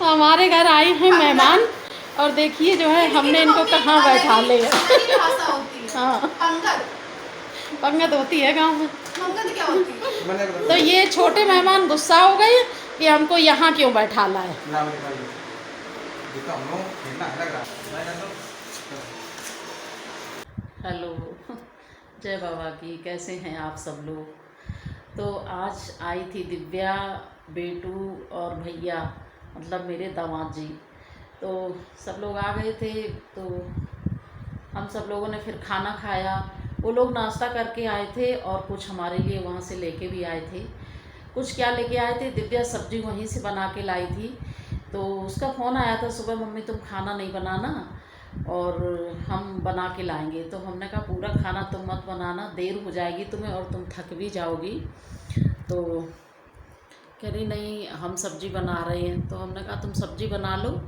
हमारे घर आए हैं मेहमान और देखिए जो है हमने इनको कहाँ बैठा लिया। हाँ, पंगत होती है गांव में। क्या होती है? तो ये छोटे मेहमान गुस्सा हो गए कि हमको यहाँ क्यों बैठा लाए। हेलो, जय बाबा की। कैसे हैं आप सब लोग। तो आज आई थी दिव्या, बेटू और भैया, मतलब मेरे दामाद जी। तो सब लोग आ गए थे। तो हम सब लोगों ने फिर खाना खाया। वो लोग नाश्ता करके आए थे और कुछ हमारे लिए वहाँ से लेके भी आए थे। कुछ क्या लेके आए थे, दिव्या सब्जी वहीं से बना के लाई थी। तो उसका फ़ोन आया था सुबह, मम्मी तुम खाना नहीं बनाना और हम बना के लाएंगे। तो हमने कहा पूरा खाना तुम मत बनाना, देर हो जाएगी तुम्हें और तुम थक भी जाओगी। तो कह रही नहीं हम सब्ज़ी बना रहे हैं। तो हमने कहा तुम सब्ज़ी बना लो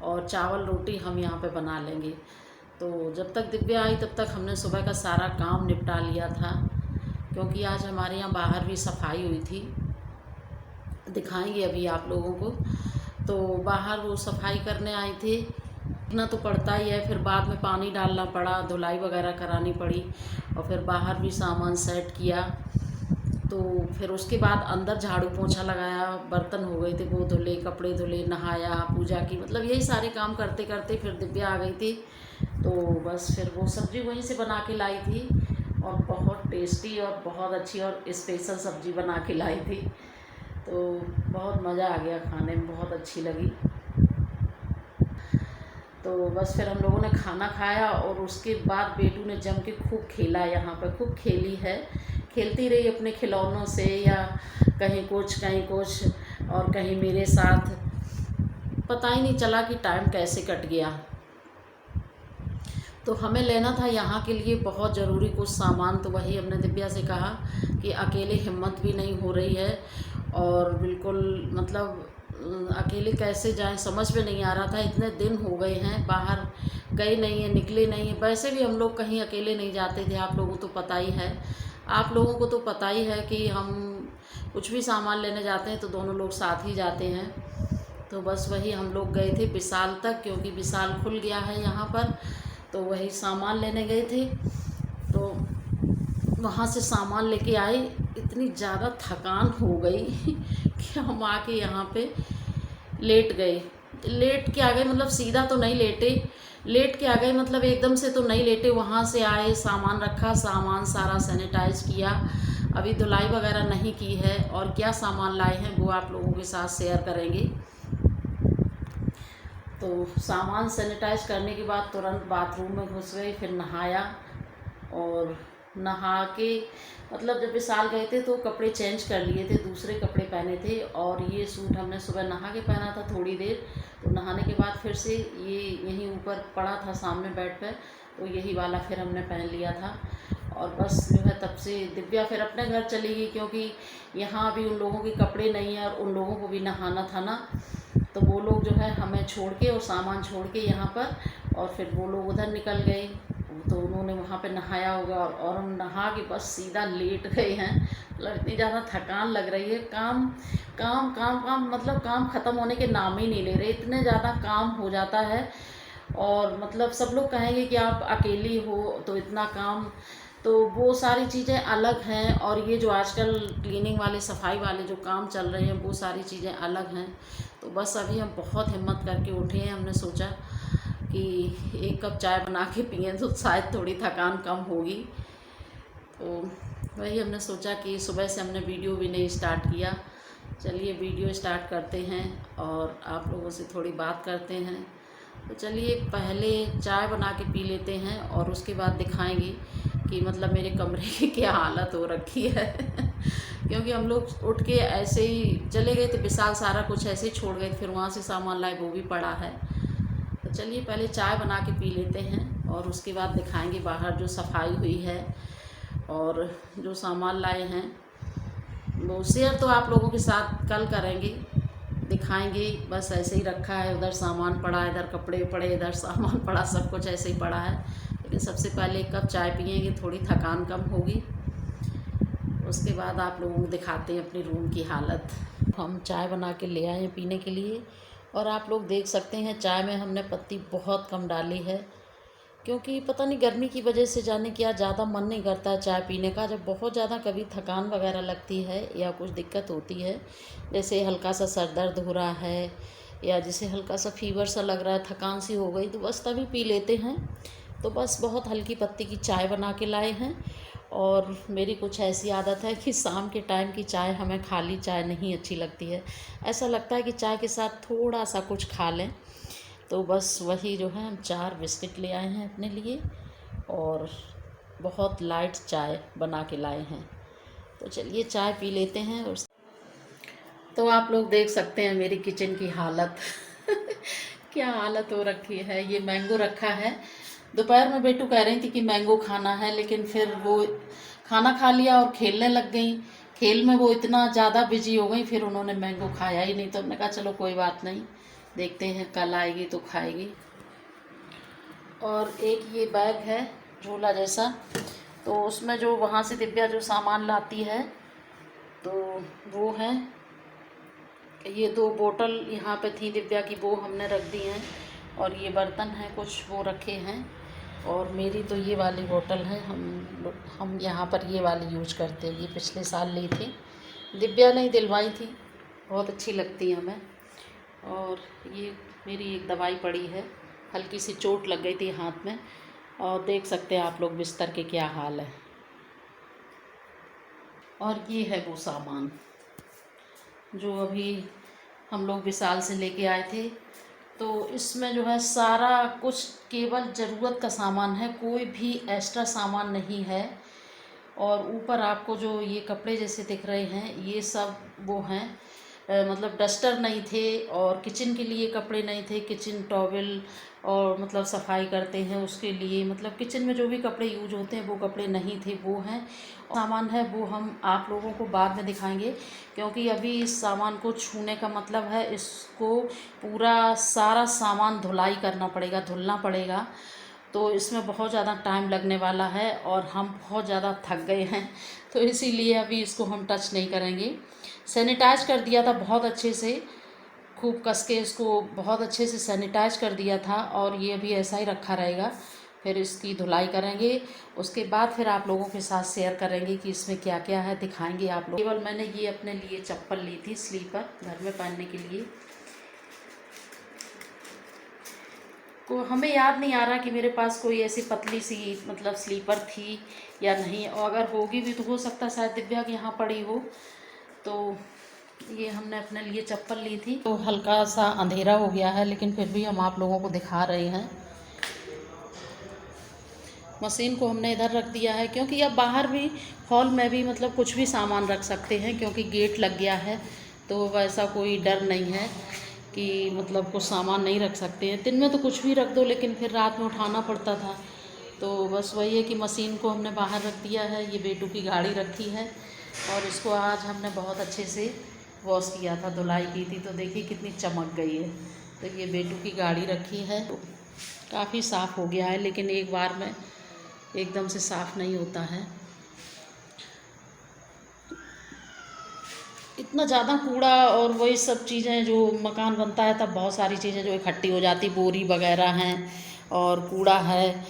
और चावल रोटी हम यहाँ पे बना लेंगे। तो जब तक दिव्या आई तब तक हमने सुबह का सारा काम निपटा लिया था, क्योंकि आज हमारे यहाँ बाहर भी सफाई हुई थी, दिखाएंगे अभी आप लोगों को। तो बाहर वो सफाई करने आए थे, इतना तो पड़ता ही है, फिर बाद में पानी डालना पड़ा, धुलाई वगैरह करानी पड़ी और फिर बाहर भी सामान सेट किया। तो फिर उसके बाद अंदर झाड़ू पोंछा लगाया, बर्तन हो गए थे वो धुले, कपड़े धुले, नहाया, पूजा की, मतलब यही सारे काम करते करते फिर दिव्या आ गई थी। तो बस फिर वो सब्ज़ी वहीं से बना के लाई थी और बहुत टेस्टी और बहुत अच्छी और स्पेशल सब्ज़ी बना के लाई थी। तो बहुत मज़ा आ गया खाने में, बहुत अच्छी लगी। तो बस फिर हम लोगों ने खाना खाया और उसके बाद बेटू ने जम के खूब खेला, यहाँ पर खूब खेली है, खेलती रही अपने खिलौनों से, या कहीं कुछ और कहीं मेरे साथ, पता ही नहीं चला कि टाइम कैसे कट गया। तो हमें लेना था यहाँ के लिए बहुत ज़रूरी कुछ सामान। तो वही हमने दिव्या से कहा कि अकेले हिम्मत भी नहीं हो रही है और बिल्कुल मतलब अकेले कैसे जाएं समझ में नहीं आ रहा था। इतने दिन हो गए हैं बाहर गए नहीं हैं, निकले नहीं हैं। वैसे भी हम लोग कहीं अकेले नहीं जाते थे, आप लोगों तो पता ही है, आप लोगों को तो पता ही है कि हम कुछ भी सामान लेने जाते हैं तो दोनों लोग साथ ही जाते हैं। तो बस वही हम लोग गए थे विशाल तक, क्योंकि विशाल खुल गया है यहाँ पर। तो वही सामान लेने गए थे। तो वहाँ से सामान लेके आए, इतनी ज़्यादा थकान हो गई कि हम आके यहाँ पे लेट गए। लेट के आ गए मतलब सीधा तो नहीं लेटे, लेट के आ गए मतलब एकदम से तो नहीं लेटे। वहाँ से आए, सामान रखा, सामान सारा सैनिटाइज किया, अभी धुलाई वगैरह नहीं की है और क्या सामान लाए हैं वो आप लोगों के साथ शेयर करेंगे। तो सामान सैनिटाइज करने के बाद तुरंत बाथरूम में घुस गए, फिर नहाया और नहा के मतलब जब विशाल गए थे तो कपड़े चेंज कर लिए थे, दूसरे कपड़े पहने थे और ये सूट हमने सुबह नहा के पहना था थोड़ी देर। तो नहाने के बाद फिर से ये यहीं ऊपर पड़ा था सामने बेड पर, तो यही वाला फिर हमने पहन लिया था। और बस जो है तब से दिव्या फिर अपने घर चली गई, क्योंकि यहाँ भी उन लोगों के कपड़े नहीं हैं और उन लोगों को भी नहाना था ना। तो वो लोग जो है हमें छोड़ के और सामान छोड़ के यहाँ पर, और फिर वो लोग उधर निकल गए। तो उन्होंने वहाँ पे नहाया होगा और हम नहा के बस सीधा लेट गए हैं। मतलब इतनी ज़्यादा थकान लग रही है, काम काम काम काम, मतलब काम ख़त्म होने के नाम ही नहीं ले रहे, इतने ज़्यादा काम हो जाता है। और मतलब सब लोग कहेंगे कि आप अकेली हो तो इतना काम, तो वो सारी चीज़ें अलग हैं और ये जो आजकल क्लीनिंग वाले, सफाई वाले जो काम चल रहे हैं वो सारी चीज़ें अलग हैं। तो बस अभी हम बहुत हिम्मत करके उठे हैं, हमने सोचा कि एक कप चाय बना के पिएँ तो शायद थोड़ी थकान कम होगी। तो वही हमने सोचा कि सुबह से हमने वीडियो भी नहीं स्टार्ट किया, चलिए वीडियो स्टार्ट करते हैं और आप लोगों से थोड़ी बात करते हैं। तो चलिए पहले चाय बना के पी लेते हैं और उसके बाद दिखाएंगे कि मतलब मेरे कमरे की क्या हालत हो रखी है क्योंकि हम लोग उठ के ऐसे ही चले गए थे, विशाल सारा कुछ ऐसे ही छोड़ गए, फिर वहाँ से सामान लाए वो भी पड़ा है। तो चलिए पहले चाय बना के पी लेते हैं और उसके बाद दिखाएंगे बाहर जो सफाई हुई है और जो सामान लाए हैं वो शेयर तो आप लोगों के साथ कल करेंगे, दिखाएंगे। बस ऐसे ही रखा है, उधर सामान पड़ा, इधर कपड़े पड़े, इधर सामान पड़ा, सब कुछ ऐसे ही पड़ा है। लेकिन सबसे पहले एक कप चाय पिएंगे, थोड़ी थकान कम होगी, उसके बाद आप लोगों को दिखाते हैं अपनी रूम की हालत। हम चाय बना के ले आए हैं पीने के लिए। और आप लोग देख सकते हैं चाय में हमने पत्ती बहुत कम डाली है, क्योंकि पता नहीं गर्मी की वजह से जाने क्या ज़्यादा मन नहीं करता है चाय पीने का। जब बहुत ज़्यादा कभी थकान वगैरह लगती है या कुछ दिक्कत होती है, जैसे हल्का सा सर दर्द हो रहा है या जैसे हल्का सा फीवर सा लग रहा है, थकान सी हो गई, तो बस तभी पी लेते हैं। तो बस बहुत हल्की पत्ती की चाय बना के लाए हैं। और मेरी कुछ ऐसी आदत है कि शाम के टाइम की चाय हमें खाली चाय नहीं अच्छी लगती है, ऐसा लगता है कि चाय के साथ थोड़ा सा कुछ खा लें। तो बस वही जो है हम 4 बिस्किट ले आए हैं अपने लिए और बहुत लाइट चाय बना के लाए हैं। तो चलिए चाय पी लेते हैं। और तो आप लोग देख सकते हैं मेरी किचन की हालत क्या हालत हो रखी है। ये मैंगो रखा है, दोपहर में बेटू कह रही थी कि मैंगो खाना है, लेकिन फिर वो खाना खा लिया और खेलने लग गई। खेल में वो इतना ज़्यादा बिजी हो गई, फिर उन्होंने मैंगो खाया ही नहीं। तो हमने कहा चलो कोई बात नहीं, देखते हैं कल आएगी तो खाएगी। और एक ये बैग है झोला जैसा, तो उसमें जो वहाँ से दिव्या जो सामान लाती है तो वो है। ये 2 बोतल यहाँ पे थी दिव्या की, वो हमने रख दी हैं। और ये बर्तन हैं कुछ, वो रखे हैं। और मेरी तो ये वाली बोतल है, हम यहाँ पर ये वाली यूज करते हैं। ये पिछले साल ली थी, दिव्या ने दिलवाई थी, बहुत अच्छी लगती है हमें। और ये मेरी एक दवाई पड़ी है, हल्की सी चोट लग गई थी हाथ में। और देख सकते हैं आप लोग बिस्तर के क्या हाल है। और ये है वो सामान जो अभी हम लोग विशाल से लेके आए थे। तो इसमें जो है सारा कुछ केवल ज़रूरत का सामान है, कोई भी एक्स्ट्रा सामान नहीं है। और ऊपर आपको जो ये कपड़े जैसे दिख रहे हैं, ये सब वो हैं, मतलब डस्टर नहीं थे और किचन के लिए कपड़े नहीं थे, किचन टॉवल और मतलब सफाई करते हैं उसके लिए, मतलब किचन में जो भी कपड़े यूज होते हैं वो कपड़े नहीं थे, वो हैं। सामान है वो हम आप लोगों को बाद में दिखाएंगे, क्योंकि अभी इस सामान को छूने का मतलब है इसको पूरा सारा सामान धुलाई करना पड़ेगा, धुलना पड़ेगा। तो इसमें बहुत ज़्यादा टाइम लगने वाला है और हम बहुत ज़्यादा थक गए हैं, तो इसीलिए अभी इसको हम टच नहीं करेंगे। सैनिटाइज कर दिया था बहुत अच्छे से, खूब कस के इसको बहुत अच्छे से सैनिटाइज कर दिया था। और ये अभी ऐसा ही रखा रहेगा, फिर इसकी धुलाई करेंगे, उसके बाद फिर आप लोगों के साथ शेयर करेंगे कि इसमें क्या क्या है, दिखाएंगे आप लोग। केवल मैंने ये अपने लिए चप्पल ली थी स्लीपर, घर में पहनने के लिए। को हमें याद नहीं आ रहा कि मेरे पास कोई ऐसी पतली सी मतलब स्लीपर थी या नहीं, और अगर होगी भी तो हो सकता है शायद दिव्या के यहाँ पड़ी हो। तो ये हमने अपने लिए चप्पल ली थी। तो हल्का सा अंधेरा हो गया है, लेकिन फिर भी हम आप लोगों को दिखा रहे हैं। मशीन को हमने इधर रख दिया है, क्योंकि अब बाहर भी हॉल में भी मतलब कुछ भी सामान रख सकते हैं, क्योंकि गेट लग गया है। तो वैसा कोई डर नहीं है कि मतलब कुछ सामान नहीं रख सकते हैं। दिन में तो कुछ भी रख दो, लेकिन फिर रात में उठाना पड़ता था। तो बस वही है कि मशीन को हमने बाहर रख दिया है। ये बेटू की गाड़ी रखी है और इसको आज हमने बहुत अच्छे से वॉश किया था, धुलाई की थी, तो देखिए कितनी चमक गई है। तो ये बेटू की गाड़ी रखी है, तो काफ़ी साफ़ हो गया है, लेकिन एक बार में एकदम से साफ़ नहीं होता है। इतना ज़्यादा कूड़ा और वही सब चीज़ें, जो मकान बनता है तब बहुत सारी चीज़ें जो इकट्ठी हो जाती, बोरी वगैरह हैं और कूड़ा है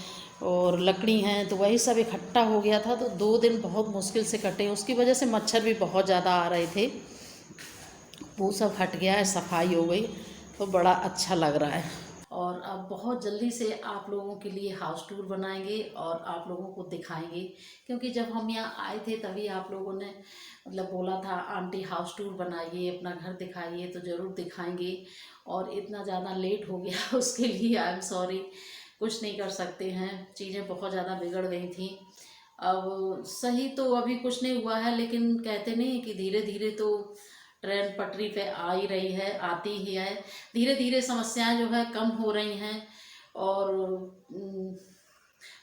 और लकड़ी हैं, तो वही सब इकट्ठा हो गया था। तो 2 दिन बहुत मुश्किल से कटे, उसकी वजह से मच्छर भी बहुत ज़्यादा आ रहे थे। वो सब हट गया है, सफाई हो गई, तो बड़ा अच्छा लग रहा है। और अब बहुत जल्दी से आप लोगों के लिए हाउस टूर बनाएंगे और आप लोगों को दिखाएंगे, क्योंकि जब हम यहाँ आए थे तभी आप लोगों ने मतलब बोला था आंटी हाउस टूर बनाइए, अपना घर दिखाइए, तो ज़रूर दिखाएंगे। और इतना ज़्यादा लेट हो गया उसके लिए आई एम सॉरी, कुछ नहीं कर सकते हैं, चीज़ें बहुत ज़्यादा बिगड़ गई थी। अब सही तो अभी कुछ नहीं हुआ है, लेकिन कहते नहीं कि धीरे धीरे तो ट्रेन पटरी पे आ ही रही है, आती ही है। धीरे धीरे समस्याएं जो है कम हो रही हैं। और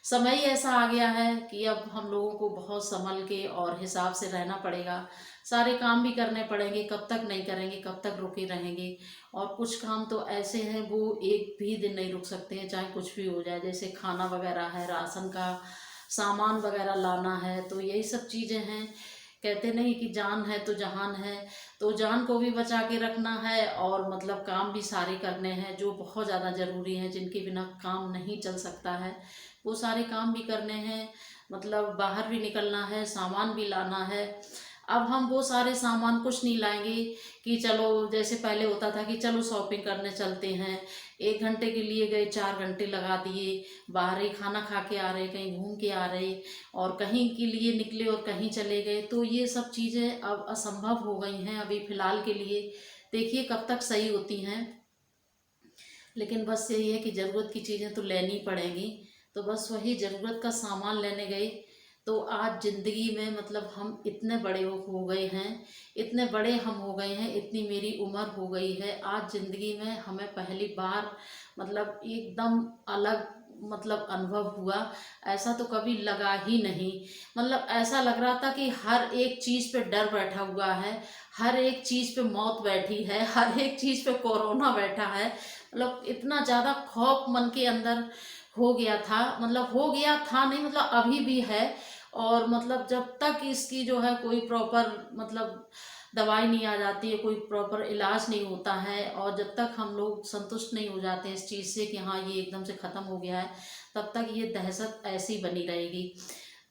समय ही ऐसा आ गया है कि अब हम लोगों को बहुत संभल के और हिसाब से रहना पड़ेगा, सारे काम भी करने पड़ेंगे। कब तक नहीं करेंगे, कब तक रुके रहेंगे। और कुछ काम तो ऐसे हैं वो एक भी दिन नहीं रुक सकते हैं, चाहे कुछ भी हो जाए, जैसे खाना वगैरह है, राशन का सामान वगैरह लाना है, तो यही सब चीज़ें हैं। कहते नहीं कि जान है तो जहान है, तो जान को भी बचा के रखना है और मतलब काम भी सारे करने हैं जो बहुत ज़्यादा ज़रूरी हैं, जिनके बिना काम नहीं चल सकता है, वो सारे काम भी करने हैं। मतलब बाहर भी निकलना है, सामान भी लाना है। अब हम वो सारे सामान कुछ नहीं लाएंगे कि चलो जैसे पहले होता था कि चलो शॉपिंग करने चलते हैं, 1 घंटे के लिए गए, 4 घंटे लगा दिए, बाहर ही खाना खा के आ रहे, कहीं घूम के आ रहे, और कहीं के लिए निकले और कहीं चले गए। तो ये सब चीज़ें अब असंभव हो गई हैं अभी फ़िलहाल के लिए। देखिए कब तक सही होती हैं, लेकिन बस यही है कि ज़रूरत की चीज़ें तो लेनी पड़ेंगी। तो बस वही ज़रूरत का सामान लेने गई। तो आज ज़िंदगी में मतलब हम इतने बड़े हो गए हैं, इतने बड़े हम हो गए हैं, इतनी मेरी उम्र हो गई है, आज ज़िंदगी में हमें पहली बार मतलब एकदम अलग मतलब अनुभव हुआ। ऐसा तो कभी लगा ही नहीं। मतलब ऐसा लग रहा था कि हर एक चीज़ पे डर बैठा हुआ है, हर एक चीज़ पे मौत बैठी है, हर एक चीज़ पे कोरोना बैठा है। मतलब इतना ज़्यादा खौफ मन के अंदर हो गया था, मतलब हो गया था नहीं, मतलब अभी भी है। और मतलब जब तक इसकी जो है कोई प्रॉपर मतलब दवाई नहीं आ जाती है, कोई प्रॉपर इलाज नहीं होता है, और जब तक हम लोग संतुष्ट नहीं हो जाते हैं इस चीज़ से कि हाँ ये एकदम से ख़त्म हो गया है, तब तक ये दहशत ऐसी बनी रहेगी।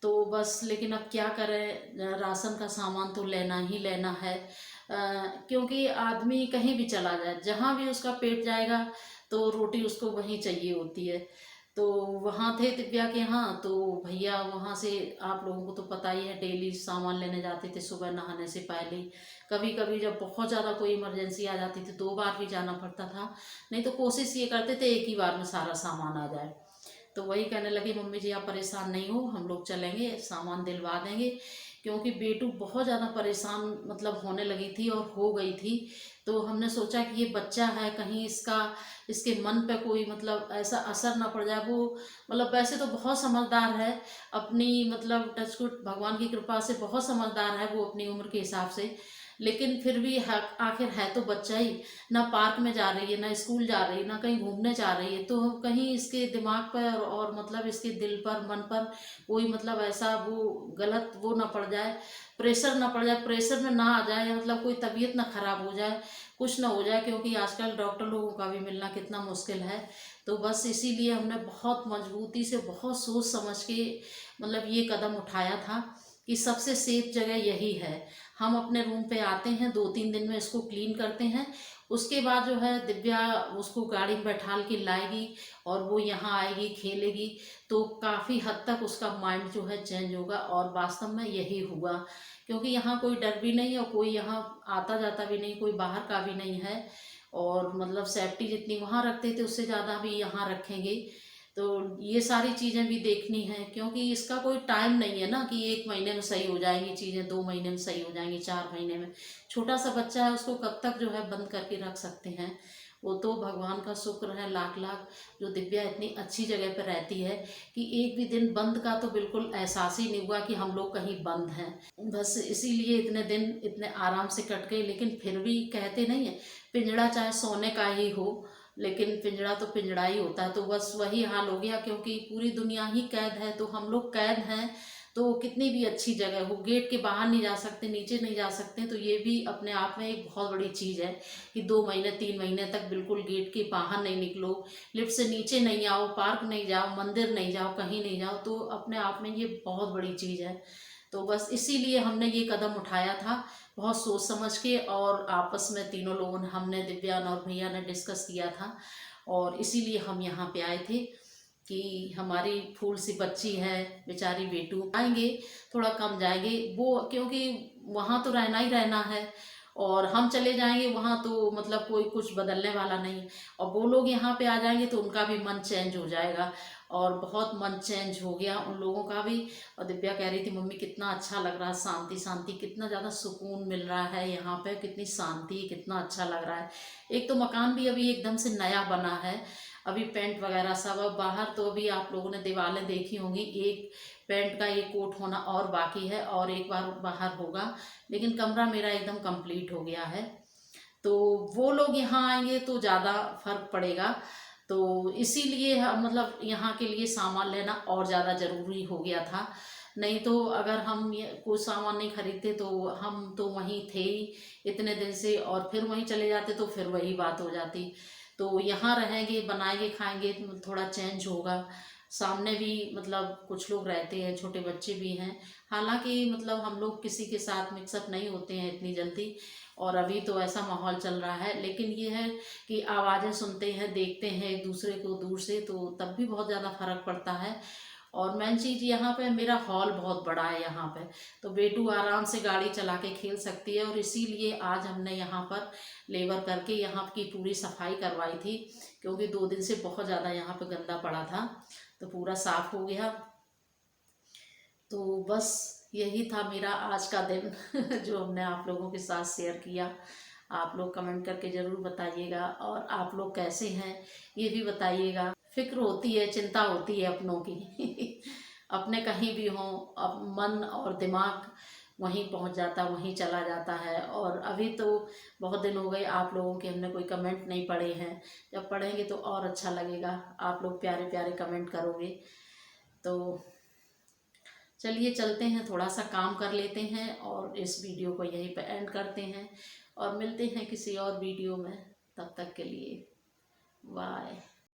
तो बस लेकिन अब क्या करें, राशन का सामान तो लेना ही लेना है। क्योंकि आदमी कहीं भी चला जाए, जहाँ भी उसका पेट जाएगा तो रोटी उसको वहीं चाहिए होती है। तो वहाँ थे दिव्या के यहाँ, तो भैया वहाँ से, आप लोगों को तो पता ही है, डेली सामान लेने जाते थे सुबह नहाने से पहले। कभी कभी जब बहुत ज़्यादा कोई इमरजेंसी आ जाती थी 2 बार भी जाना पड़ता था, नहीं तो कोशिश ये करते थे एक ही बार में सारा सामान आ जाए। तो वही कहने लगी मम्मी जी आप परेशान नहीं हो, हम लोग चलेंगे, सामान दिलवा देंगे। क्योंकि बेटू बहुत ज़्यादा परेशान मतलब होने लगी थी और हो गई थी। तो हमने सोचा कि ये बच्चा है, कहीं इसका इसके मन पे कोई मतलब ऐसा असर ना पड़ जाए। वो मतलब वैसे तो बहुत समझदार है, अपनी मतलब टचवुड भगवान की कृपा से बहुत समझदार है वो अपनी उम्र के हिसाब से। लेकिन फिर भी आखिर है तो बच्चा ही। ना पार्क में जा रही है, ना स्कूल जा रही है, ना कहीं घूमने जा रही है, तो कहीं इसके दिमाग पर और मतलब इसके दिल पर मन पर कोई मतलब ऐसा वो गलत वो ना पड़ जाए, प्रेशर ना पड़ जाए, प्रेशर में ना आ जाए, मतलब कोई तबीयत ना खराब हो जाए, कुछ ना हो जाए। क्योंकि आजकल डॉक्टर लोगों का भी मिलना कितना मुश्किल है। तो बस इसीलिए हमने बहुत मजबूती से बहुत सोच समझ के मतलब ये कदम उठाया था कि सबसे सेफ जगह यही है। हम अपने रूम पे आते हैं, 2-3 दिन में इसको क्लीन करते हैं, उसके बाद जो है दिव्या उसको गाड़ी में बैठाल के लाएगी और वो यहाँ आएगी, खेलेगी। तो काफ़ी हद तक उसका माइंड जो है चेंज होगा, और वास्तव में यही हुआ। क्योंकि यहाँ कोई डर भी नहीं है और कोई यहाँ आता जाता भी नहीं, कोई बाहर का भी नहीं है। और मतलब सेफ्टी जितनी वहाँ रखते थे उससे ज़्यादा भी यहाँ रखेंगे। तो ये सारी चीज़ें भी देखनी है, क्योंकि इसका कोई टाइम नहीं है ना कि 1 महीने में सही हो जाएंगी चीज़ें, 2 महीने में सही हो जाएंगी, 4 महीने में। छोटा सा बच्चा है, उसको कब तक जो है बंद करके रख सकते हैं। वो तो भगवान का शुक्र है लाख लाख, जो दिव्या इतनी अच्छी जगह पर रहती है कि एक भी दिन बंद का तो बिल्कुल एहसास ही नहीं हुआ कि हम लोग कहीं बंद हैं। बस इसीलिए इतने दिन इतने आराम से कट गए। लेकिन फिर भी कहते नहीं है, पिंजड़ा चाहे सोने का ही हो, लेकिन पिंजड़ा तो पिंजड़ा ही होता है। तो बस वही हाल हो गया, क्योंकि पूरी दुनिया ही कैद है, तो हम लोग कैद हैं। तो कितनी भी अच्छी जगह हो, गेट के बाहर नहीं जा सकते, नीचे नहीं जा सकते, तो ये भी अपने आप में एक बहुत बड़ी चीज़ है कि 2 महीने 3 महीने तक बिल्कुल गेट के बाहर नहीं निकलो, लिफ्ट से नीचे नहीं आओ, पार्क नहीं जाओ, मंदिर नहीं जाओ, कहीं नहीं जाओ। तो अपने आप में ये बहुत बड़ी चीज़ है। तो बस इसीलिए हमने ये कदम उठाया था, बहुत सोच समझ के, और आपस में तीनों लोगों ने, हमने, दिव्यान और भैया ने डिस्कस किया था। और इसीलिए हम यहाँ पे आए थे कि हमारी फूल सी बच्ची है बेचारी, बेटू आएंगे, थोड़ा कम जाएंगे वो, क्योंकि वहाँ तो रहना ही रहना है, और हम चले जाएंगे वहाँ तो मतलब कोई कुछ बदलने वाला नहीं है। और वो लोग यहाँ पे आ जाएंगे तो उनका भी मन चेंज हो जाएगा, और बहुत मन चेंज हो गया उन लोगों का भी। और दिव्या कह रही थी मम्मी कितना अच्छा लग रहा है, शांति शांति, कितना ज़्यादा सुकून मिल रहा है यहाँ पे, कितनी शांति, कितना अच्छा लग रहा है। एक तो मकान भी अभी एकदम से नया बना है, अभी पेंट वगैरह सब। अब बाहर तो अभी आप लोगों ने दीवारें देखी होंगी, एक पेंट का एक कोट होना और बाकी है, और एक बार बाहर होगा। लेकिन कमरा मेरा एकदम कंप्लीट हो गया है। तो वो लोग यहाँ आएंगे तो ज़्यादा फर्क पड़ेगा। तो इसीलिए मतलब यहाँ के लिए सामान लेना और ज़्यादा ज़रूरी हो गया था। नहीं तो अगर हम ये कोई सामान नहीं खरीदते तो हम तो वहीं थे ही इतने दिन से, और फिर वहीं चले जाते तो फिर वही बात हो जाती। तो यहाँ रहेंगे, बनाएंगे, खाएंगे तो थोड़ा चेंज होगा। सामने भी मतलब कुछ लोग रहते हैं, छोटे बच्चे भी हैं। हालांकि मतलब हम लोग किसी के साथ मिक्सअप नहीं होते हैं इतनी जल्दी, और अभी तो ऐसा माहौल चल रहा है। लेकिन ये है कि आवाज़ें सुनते हैं, देखते हैं एक दूसरे को दूर से, तो तब भी बहुत ज़्यादा फर्क पड़ता है। और मेन चीज़ यहाँ पे मेरा हॉल बहुत बड़ा है यहाँ पे, तो बेटू आराम से गाड़ी चला के खेल सकती है। और इसीलिए आज हमने यहाँ पर लेबर करके यहाँ की पूरी सफाई करवाई थी, क्योंकि 2 दिन से बहुत ज़्यादा यहाँ पे गंदा पड़ा था, तो पूरा साफ़ हो गया। तो बस यही था मेरा आज का दिन जो हमने आप लोगों के साथ शेयर किया। आप लोग कमेंट करके ज़रूर बताइएगा, और आप लोग कैसे हैं ये भी बताइएगा। फिक्र होती है, चिंता होती है अपनों की अपने कहीं भी हों, अब मन और दिमाग वहीं पहुंच जाता, वहीं चला जाता है। और अभी तो बहुत दिन हो गए आप लोगों के हमने कोई कमेंट नहीं पढ़े हैं, जब पढ़ेंगे तो और अच्छा लगेगा। आप लोग प्यारे प्यारे कमेंट करोगे। तो चलिए चलते हैं, थोड़ा सा काम कर लेते हैं और इस वीडियो को यहीं पर एंड करते हैं, और मिलते हैं किसी और वीडियो में। तब तक के लिए बाय।